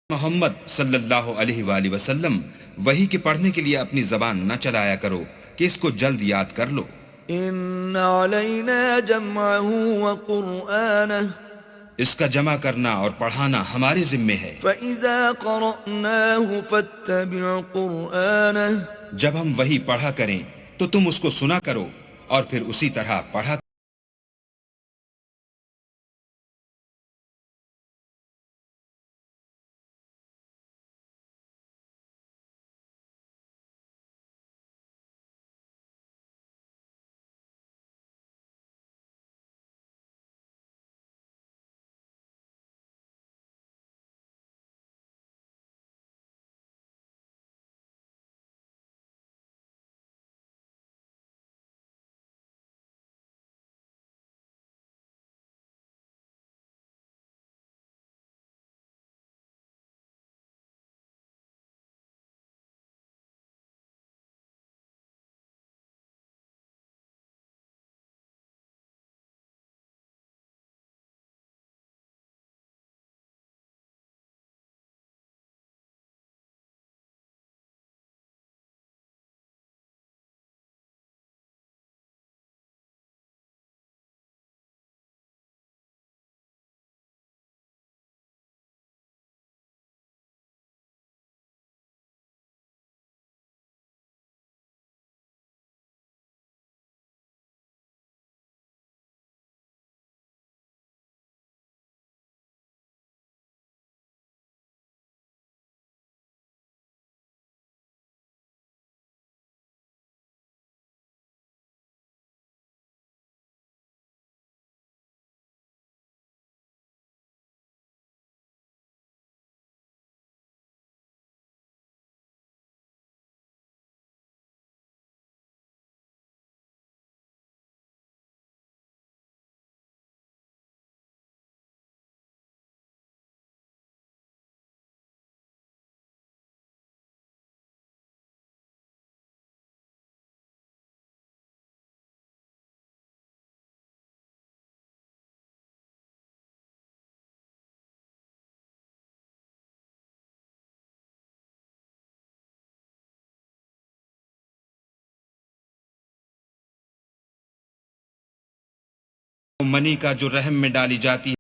मोहम्मद सल्लल्लाहु अलैहि वसल्लम वही के पढ़ने के लिए अपनी जबान न चलाया करो कि इसको जल्द याद कर लो। इन्न अलैना जमअहु व कुरआनह, इसका जमा करना और पढ़ाना हमारे जिम्मे है। फइज़ा क़रअनाहु फत्तबिअ कुरआनह, जब हम वही पढ़ा करें तो तुम उसको सुना करो और फिर उसी तरह पढ़ा। मनी का जो रहम में डाली जाती